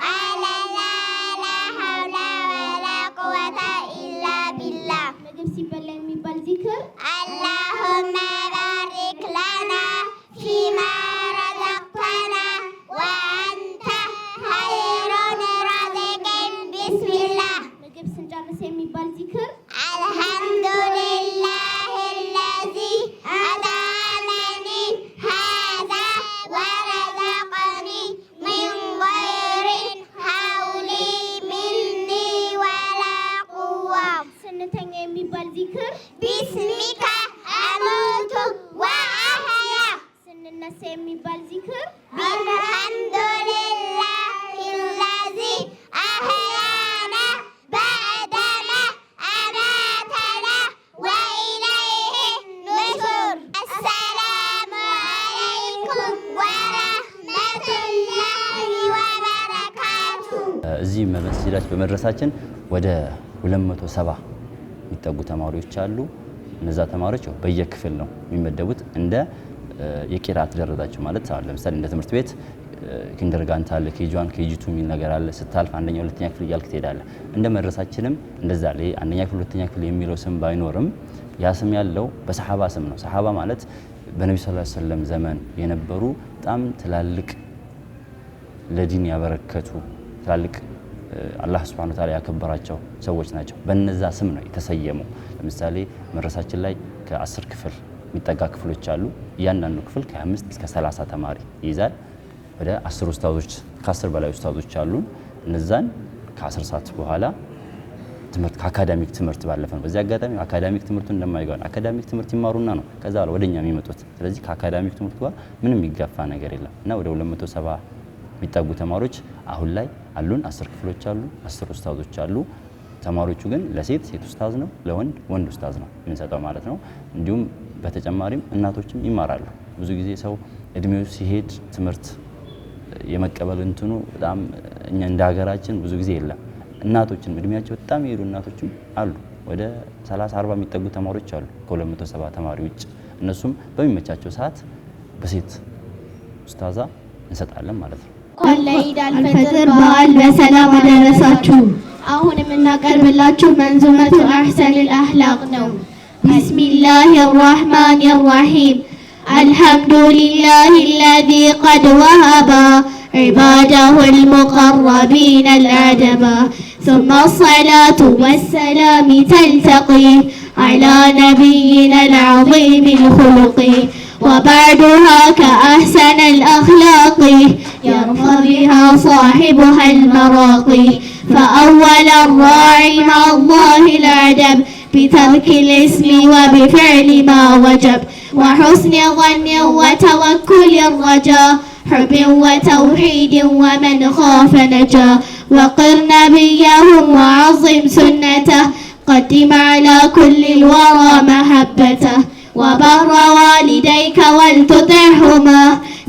ዐለላህ ላ ሐውለ ወላ ቁወተ ኢላ ቢላህ። ምግብ ሲበላ የሚባል ዚክር አላሁመ ባሪክ ለና ፊማ ረዘቅተና ወአንተ ኸይሩን ራዚቂን። ቢስሚላህ። ምግብ ስንጨርስ የሚባል ዚክር አልሐምዱሊላሂ አለዚ አጣዐመኒ ሃዛ ወረዘቀኒ ሚን ገይሪ ሐውሊ ሚኒ ወላ ቁዋ። ስንተኛ የሚባል ዚክር ቢስሚከ አሙቱ ወአህያ። ስንነሳ የሚባል ዚክር አልሐምዱሊላሂ አለዚ አህያና በዕደማ አማተና ወኢለይሂ ኑሹር። አሰላሙ ዐለይኩም ወረሕመቱላሂ ወበረካቱ። እዚህ መስጂዳችን በመድረሳችን ወደ 270 የሚጠጉ ተማሪዎች አሉ። እነዛ ተማሪዎች በየክፍል ነው የሚመደቡት እንደ የቂራት ደረጃቸው ማለት አለ። ለምሳሌ እንደ ትምህርት ቤት ኪንደርጋርተን አለ፣ ኬጂ1 ኬጂ2 የሚል ነገር አለ። ስታልፍ አንደኛ ሁለተኛ ክፍል እያልክ ትሄዳለህ። እንደ መድረሳችንም እንደዛ ላይ አንደኛ ክፍል ሁለተኛ ክፍል የሚለው ስም ባይኖርም ያ ስም ያለው በሰሃባ ስም ነው። ሰሃባ ማለት በነብዩ ሰለላሁ ዐለይሂ ወሰለም ዘመን የነበሩ በጣም ትላልቅ ለዲን ያበረከቱ ትላልቅ አላህ Subhanahu Wa Ta'ala ያከበራቸው ሰዎች ናቸው። በነዛ ስም ነው የተሰየመው። ለምሳሌ መድረሳችን ላይ ከ10 ክፍል የሚጠጋ ክፍሎች አሉ። እያንዳንዱ ክፍል ከ5 እስከ 30 ተማሪ ይይዛል። ወደ 10 ኡስታዞች ከ10 በላይ ኡስታዞች አሉ። እነዛን ከ10 ሰዓት በኋላ ትምህርት ከአካዳሚክ ትምህርት ባለፈ ነው። በዚህ አጋጣሚ አካዳሚክ ትምህርቱን እንደማይገባ አካዳሚክ ትምህርት ይማሩና ነው ከዛ ወደኛ የሚመጡት። ስለዚህ ከአካዳሚክ ትምህርት ጋር ምንም የሚጋፋ ነገር የለም እና ወደ 270 የሚጠጉ ተማሪዎች አሁን ላይ አሉን። 10 ክፍሎች አሉ፣ 10 ኡስታዞች አሉ። ተማሪዎቹ ግን ለሴት ኡስታዝ ነው፣ ለወንድ ወንድ ኡስታዝ ነው የምንሰጠው ማለት ነው። እንዲሁም በተጨማሪም እናቶችም ይማራሉ። ብዙ ጊዜ ሰው እድሜው ሲሄድ ትምህርት የመቀበል እንትኑ በጣም እኛ እንደ ሀገራችን ብዙ ጊዜ የለም። እናቶችን እድሜያቸው በጣም የሄዱ እናቶችም አሉ። ወደ 30 40 የሚጠጉ ተማሪዎች አሉ ከ270 ተማሪ ውጭ። እነሱም በሚመቻቸው ሰዓት በሴት ኡስታዛ እንሰጣለን ማለት ነው። ለኢድ አልፈጥር በዓል በሰላም አደረሳችሁ። አሁን የምናቀርብላችሁ መንዙመቱ አሕሰኒል አኽላቅ ነው። ቢስሚላሂ ራሕማኒ ራሒም الحمد لله الذي قد وهب عباده المقربين الأدبا ثم الصلاة والسلام تلتقي على نبينا العظيم الخلق وبعدها كأحسن الأخلاق يرفع بها صاحبها المراقي فأولا الراعي مع الله الأدب بترك الاسم وبفعل ما وجب وحسن ظن وتوكل الرجاء حب وتوحيد ومن خاف نجا وقر نبيهم وعظم سنته قدم على كل الورى محبته وبر والديك ولتطعهما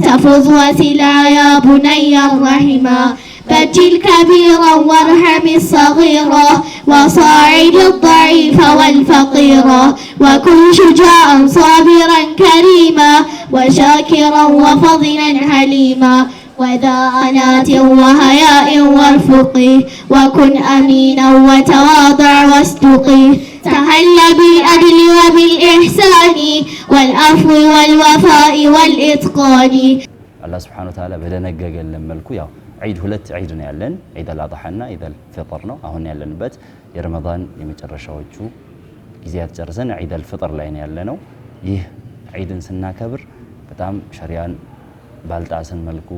تفوز وسلا يا بني الرحما بجل كبيرا وارحم الصغيرا وصاعد الضعيف والفقيرا وكن شجاعا صابرا كريما وشاكرا وفضلا حليما وذا أنات وهياء وارفق وكن أمينا وتواضع واستقي تهل بالعدل وبالإحسان والعفو والوفاء والإتقان. الله سبحانه وتعالى بدنجج الملكو يا عيد ሁለት عيد ነው ያለን عيد الأضحى عيد الفطر ነው አሁን ያለንበት የረመዳን የመጨረሻዎቹ ጊዜያት ጨርሰን عيد الفطر ላይ ነው ያለነው። ይህ عيድን ስናከብር በጣም ሸሪዓን ባልጣሰን መልኩ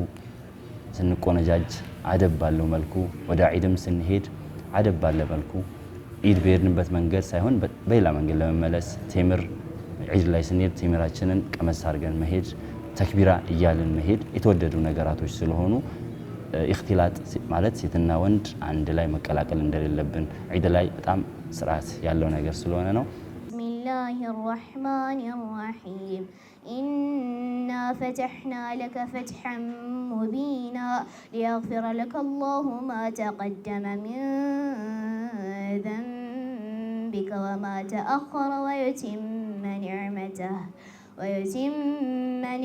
ስንቆነጃጅ አደብ ባለው መልኩ ወደ عيድም ስንሄድ አደብ ባለ መልኩ عيድ በሄድንበት መንገድ ሳይሆን በሌላ መንገድ ለመመለስ ቴምር عيድ ላይ ስንሄድ ቴምራችንን ቀመስ አድርገን መሄድ ተክቢራ እያልን መሄድ የተወደዱ ነገራቶች ስለሆኑ اختلاط ማለት ሴትና ወንድ አንድ ላይ መቀላቀል እንደሌለብን عيد ላይ በጣም ስርዓት ያለው ነገር ስለሆነ ነው። ቢስሚላሂር ረህማኒር ረሂም إنا فتحنا لك فتحا مبينا ليغفر لك الله ما تقدم من ذنبك وما تأخر ويتم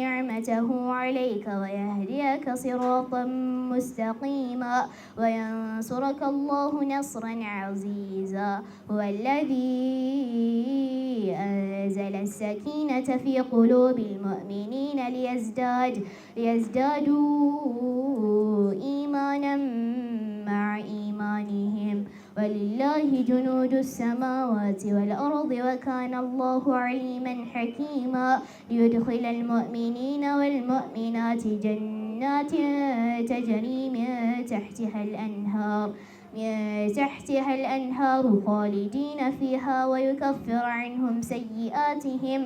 نعمته عليك ويهديك صراطا مستقيما وينصرك الله نصرا عزيزا هو الذي أنزل السكينة في قلوب المؤمنين ليزدادوا إيمانا مع إيمانهم ولله جنود السماوات والأرض وكان الله عليما حكيما ليدخل المؤمنين والمؤمنات جنات تجري من تحتها الأنهار خالدين فيها ويكفر عنهم سيئاتهم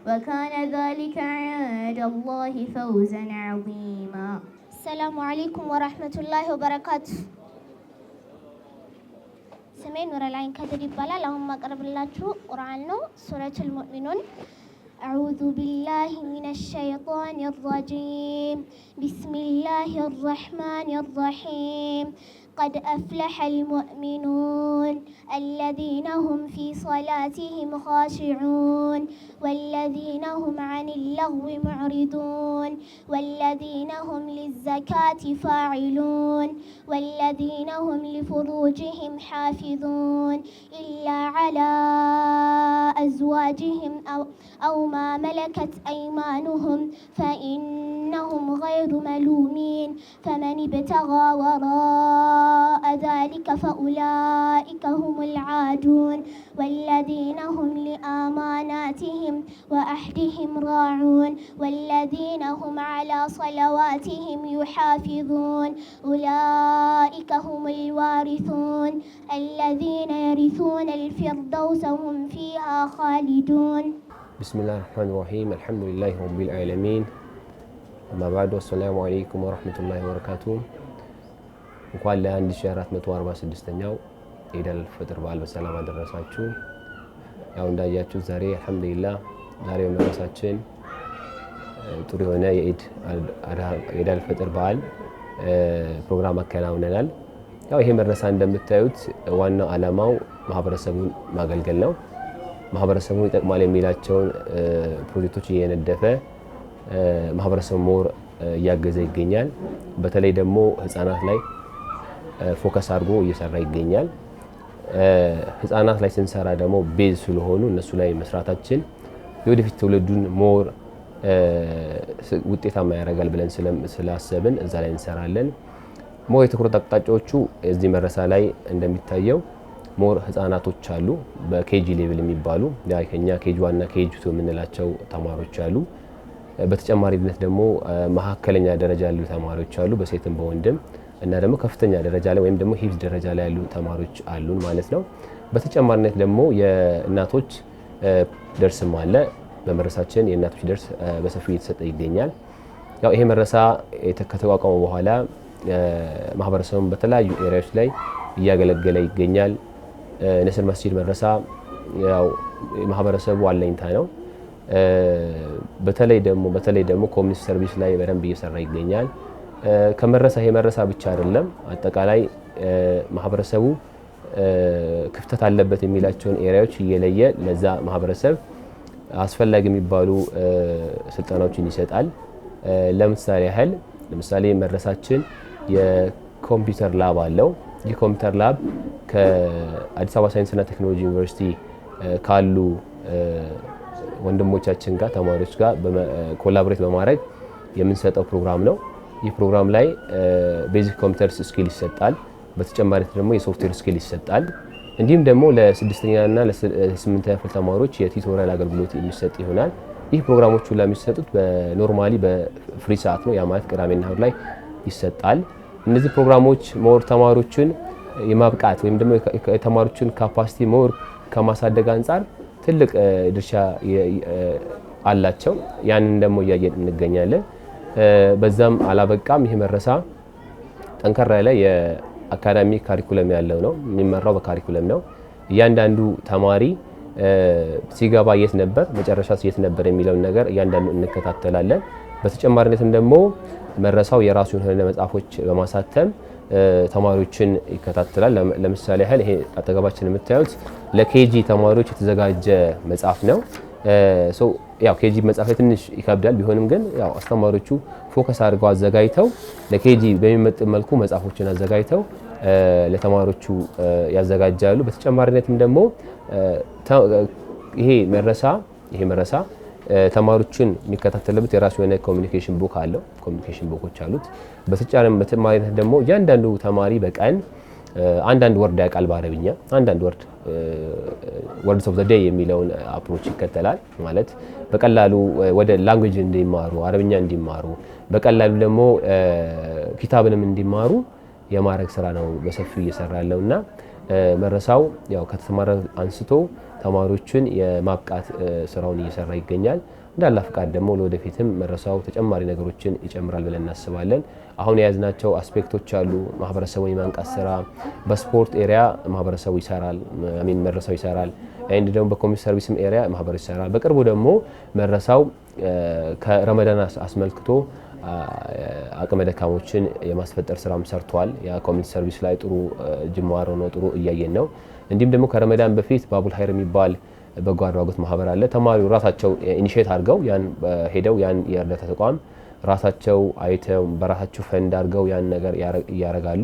وكان ذلك عند الله فوزا عظيما. السلام عليكم ورحمة الله وبركاته. سمين نور العين كدر يبالا لهم أقرب الله قرآن سورة المؤمنون. أعوذ بالله من الشيطان الرجيم بسم الله الرحمن الرحيم قد أفلح المؤمنون الذين هم في صلاتهم خاشعون والذين هم عن اللغو معرضون والذين هم للزكاة فاعلون والذين هم لفروجهم حافظون إلا على أزواجهم أو ما ملكت أيمانهم فإنهم غير ملومين فمن ابتغى وراء ذلك فأولئك هم العادون والذين هم لأماناتهم وأحدهم راعون والذين هم على صلواتهم يحافظون أولئك هم الوارثون الذين يرثون الفردوس هم فيها خالدون. بسم الله الرحمن الرحيم الحمد لله رب العالمين أما بعد والسلام عليكم ورحمة الله وبركاته. እንኳን ለ1446ኛው ኢድ አልፈጥር በዓል በሰላም አደረሳችሁ። ያው እንዳያችሁ ዛሬ አልহামዱሊላህ ዛሬ መድረሳችን ጥሩ የሆነ የኢድ አልፈጥር በዓል ፕሮግራም አከናውነናል። ያው ይሄ መድረሳ እንደምታዩት ዋናው ዓላማው ማህበረሰቡን ማገልገል ነው። ማህበረሰቡን ይጠቅማል የሚላቸውን ፕሮጀክቶች እየነደፈ ማህበረሰቡ ሞር እያገዘ ይገኛል። በተለይ ደግሞ ህፃናት ላይ ፎከስ አድርጎ እየሰራ ይገኛል። ህፃናት ላይ ስንሰራ ደግሞ ቤዝ ስለሆኑ እነሱ ላይ መስራታችን የወደፊት ትውልዱን ሞር ውጤታማ ያደርጋል ብለን ስላሰብን እዛ ላይ እንሰራለን። ሞር የትኩረት አቅጣጫዎቹ እዚህ መድረሳ ላይ እንደሚታየው ሞር ህፃናቶች አሉ በኬጂ ሌቭል የሚባሉ ያከኛ ኬጂ 1 እና ኬጂ 2 የምንላቸው ተማሪዎች አሉ። በተጨማሪነት ደግሞ መሀከለኛ ደረጃ ያሉ ተማሪዎች አሉ በሴትም በወንድም እና ደግሞ ከፍተኛ ደረጃ ላይ ወይም ደግሞ ሂፍዝ ደረጃ ላይ ያሉ ተማሪዎች አሉን ማለት ነው። በተጨማሪነት ደግሞ የእናቶች ደርስም አለ። በመድረሳችን የእናቶች ደርስ በሰፊው እየተሰጠ ይገኛል። ያው ይሄ መድረሳ ከተቋቋመ በኋላ ማህበረሰቡን በተለያዩ ኤሪያዎች ላይ እያገለገለ ይገኛል። ነስር መስጂድ መድረሳ ያው ማህበረሰቡ አለኝታ ነው። በተለይ ደግሞ ኮሚኒቲ ሰርቪስ ላይ በደንብ እየሰራ ይገኛል። ከመድረሳ ይሄ መድረሳ ብቻ አይደለም አጠቃላይ ማህበረሰቡ ክፍተት አለበት የሚላቸውን ኤሪያዎች እየለየ ለዛ ማህበረሰብ አስፈላጊ የሚባሉ ስልጠናዎችን ይሰጣል። ለምሳሌ መድረሳችን የኮምፒውተር ላብ አለው። የኮምፒውተር ላብ ከአዲስ አበባ ሳይንስና ቴክኖሎጂ ዩኒቨርሲቲ ካሉ ወንድሞቻችን ጋር ተማሪዎች ጋር ኮላቦሬት በማድረግ የምንሰጠው ፕሮግራም ነው። ይህ ፕሮግራም ላይ ቤዚክ ኮምፒውተር ስኪል ይሰጣል። በተጨማሪ ደግሞ የሶፍትዌር ስኪል ይሰጣል። እንዲሁም ደግሞ ለ6ኛ እና ለ8ኛ ክፍል ተማሪዎች የቲዩቶሪያል አገልግሎት የሚሰጥ ይሆናል። ይህ ፕሮግራሞቹ ለሚሰጡት በኖርማሊ በፍሪ ሰዓት ነው። ያ ማለት ቅዳሜና እሁድ ላይ ይሰጣል። እነዚህ ፕሮግራሞች ሞር ተማሪዎችን የማብቃት ወይም ደግሞ የተማሪዎችን ካፓሲቲ ሞር ከማሳደግ አንጻር ትልቅ ድርሻ አላቸው። ያንን ደግሞ እያየን እንገኛለን። በዛም አላበቃም። ይህ መድረሳ ጠንከራ ያለ የአካዳሚክ ካሪኩለም ያለው ነው። የሚመራው በካሪኩለም ነው። እያንዳንዱ ተማሪ ሲገባ የት ነበር፣ መጨረሻ የት ነበር የሚለውን ነገር እያንዳንዱ እንከታተላለን። በተጨማሪነትም ደግሞ መድረሳው የራሱ የሆነ መጽሐፎች በማሳተም ተማሪዎችን ይከታተላል። ለምሳሌ ያህል ይሄ አጠገባችን የምታዩት ለኬጂ ተማሪዎች የተዘጋጀ መጽሐፍ ነው። ያው ኬጂ መጽሐፍ ትንሽ ይከብዳል። ቢሆንም ግን ያው አስተማሪዎቹ ፎከስ አድርገው አዘጋጅተው ለኬጂ በሚመጥን መልኩ መጽሐፎችን አዘጋጅተው ለተማሪዎቹ ያዘጋጃሉ። በተጨማሪነትም ደግሞ ይሄ መድረሳ ተማሪዎችን የሚከታተልበት የራሱ የሆነ ኮሚኒኬሽን ቡክ አለው። ኮሚኒኬሽን ቡኮች አሉት። በተጨማሪነት ደግሞ እያንዳንዱ ተማሪ በቀን አንዳንድ ወርድ ያውቃል በአረብኛ። አንዳንድ ወርድስ ኦፍ ዘ ዴይ የሚለውን አፕሮች ይከተላል። ማለት በቀላሉ ወደ ላንጉዌጅ እንዲማሩ፣ አረብኛ እንዲማሩ፣ በቀላሉ ደግሞ ኪታብንም እንዲማሩ የማድረግ ስራ ነው በሰፊው እየሰራ ያለውና መድረሳው ያው ከተማረ አንስቶ ተማሪዎችን የማብቃት ስራውን እየሰራ ይገኛል። እንዳላ ፍቃድ ደግሞ ለወደፊትም መድረሳው ተጨማሪ ነገሮችን ይጨምራል ብለን እናስባለን። አሁን የያዝናቸው አስፔክቶች አሉ። ማህበረሰቡን የማንቃት ስራ በስፖርት ኤሪያ ማህበረሰቡ ይሰራል፣ መድረሳው ይሰራል። እንደ ደግሞ በኮሚኒቲ ሰርቪስም ኤሪያ ማህበረሰቡ ይሰራል። በቅርቡ ደግሞ መድረሳው ከረመዳን አስመልክቶ አቅመ ደካሞችን የማስፈጠር ስራም ሰርቷል። ያ ኮሚኒቲ ሰርቪስ ላይ ጥሩ ጅማሮ ነው፣ ጥሩ እያየን ነው። እንዲሁም ደግሞ ከረመዳን በፊት ባቡል ሀይር የሚባል በጎ አድራጎት ማህበር አለ። ተማሪው ራሳቸው ኢኒሼት አድርገው ሄደው ያን የእርዳታ ተቋም ራሳቸው አይተው በራሳቸው ፈንድ አድርገው ያን ነገር ያረጋሉ።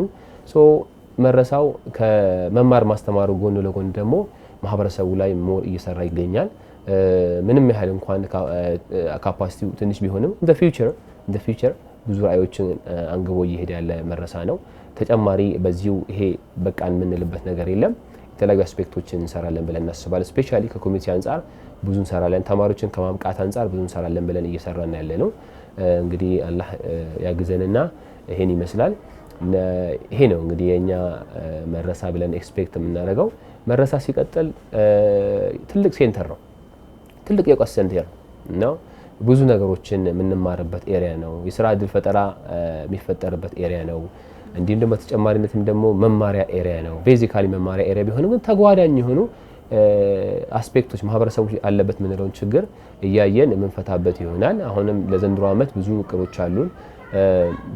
መድረሳው ከመማር ማስተማሩ ጎን ለጎን ደግሞ ማህበረሰቡ ላይ ሞር እየሰራ ይገኛል። ምንም ያህል እንኳን ካፓሲቲው ትንሽ ቢሆንም ኢን ዘ ፊውቸር ብዙ ራዕዮችን አንግቦ እየሄደ ያለ መድረሳ ነው። ተጨማሪ በዚሁ ይሄ በቃን የምንልበት ነገር የለም። የተለያዩ አስፔክቶችን እንሰራለን ብለን እናስባለን። ስፔሻሊ ከኮሚኒቲ አንጻር ብዙ እንሰራለን። ተማሪዎችን ከማብቃት አንጻር ብዙ እንሰራለን ብለን እየሰራን ያለ ነው። እንግዲህ አላህ ያግዘንና ይሄን ይመስላል። ይሄ ነው እንግዲህ የኛ መድረሳ ብለን ኤክስፔክት የምናደርገው። መድረሳ ሲቀጥል ትልቅ ሴንተር ነው፣ ትልቅ የእውቀት ሴንተር ነው። ብዙ ነገሮችን የምንማርበት ኤሪያ ነው። የስራ እድል ፈጠራ የሚፈጠርበት ኤሪያ ነው። እንዲሁም ደግሞ ተጨማሪነትም ደግሞ መማሪያ ኤሪያ ነው። ቤዚካሊ መማሪያ ኤሪያ ቢሆንም ግን ተጓዳኝ የሆኑ አስፔክቶች ማህበረሰቡ አለበት የምንለውን ችግር እያየን የምንፈታበት ይሆናል። አሁንም ለዘንድሮ ዓመት ብዙ እቅዶች አሉን።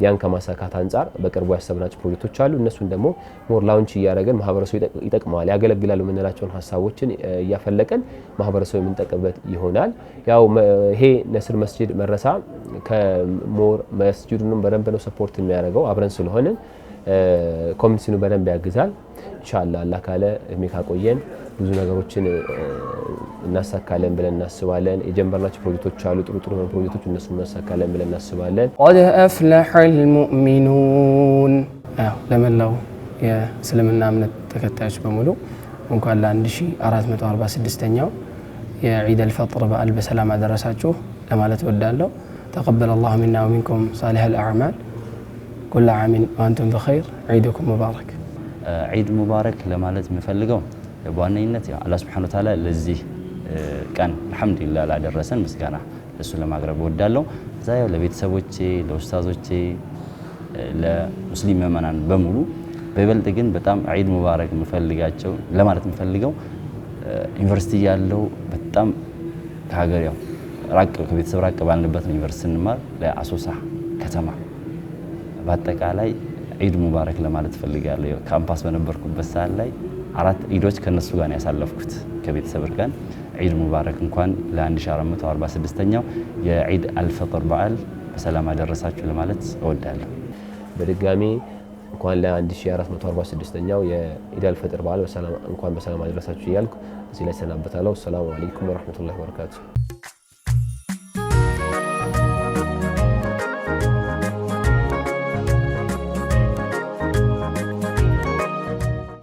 ያን ከማሳካት አንፃር በቅርቡ ያሰብናቸው ፕሮጀክቶች አሉ። እነሱን ደግሞ ሞር ላውንች እያደረገን ማህበረሰቡ ይጠቅማል ያገለግላሉ የምንላቸውን ሀሳቦችን እያፈለቀን ማህበረሰቡ የምንጠቀምበት ይሆናል። ያው ይሄ ነስር መስጂድ መድረሳ ከሞር መስጂዱንም በደንብ ነው ሰፖርት የሚያደርገው አብረን ስለሆነ ኮሚኒቲውን በደንብ ያግዛል። ኢንሻአላህ አላህ ካለ እድሜ ካቆየን ብዙ ነገሮችን እናሳካለን ብለን እናስባለን። የጀመርናቸው ፕሮጀክቶች አሉ ጥሩ ፕሮጀክቶች እነሱ እናሳካለን ብለን እናስባለን። قد أفلح المؤمنون ለመላው የእስልምና እምነት ተከታዮች በሙሉ እንኳን ለ1446ኛው የዒድ አልፈጥር በዓል በሰላም አደረሳችሁ ለማለት እወዳለሁ። تقبل الله منا ومنكم صالح الأعمال كل عام وأنتم بخير عيدكم مبارك عيد مبارك ለማለት የምፈልገው በዋነኝነት አላህ Subhanahu Wa Ta'ala ለዚህ ቀን አልহামዱሊላህ ላደረሰን ምስጋና ለሱ ለማቅረብ እወዳለሁ። ዛሬው ለቤተሰቦቼ ለኡስታዞቼ ለሙስሊም ምእመናን በሙሉ በይበልጥ ግን በጣም ዒድ ሙባረክ የምፈልጋቸው ለማለት የምፈልገው ዩኒቨርሲቲ ያለው በጣም ከሀገር ያው ራቅ ከቤተሰብ ራቅ ባልንበት ዩኒቨርሲቲ እንማር ለአሶሳ ከተማ በአጠቃላይ ዒድ ሙባረክ ለማለት ፈልጋለሁ። ካምፓስ በነበርኩበት ሰዓት ላይ 4 ዒዶች ከነሱ ጋር ያሳለፍኩት ከቤተሰብ ጋር ዒድ ሙባረክ እንኳን ለ1446ኛው የዒድ አልፈጥር በዓል በሰላም አደረሳችሁ ለማለት እወዳለሁ። በድጋሚ እንኳን ለ1446ኛው የዒድ አልፈጥር በዓል እንኳን በሰላም አደረሳችሁ እያልኩ እዚህ ላይ ሰናበታለሁ። ሰላም አለይኩም ወራህመቱላሂ ወበረካቱ።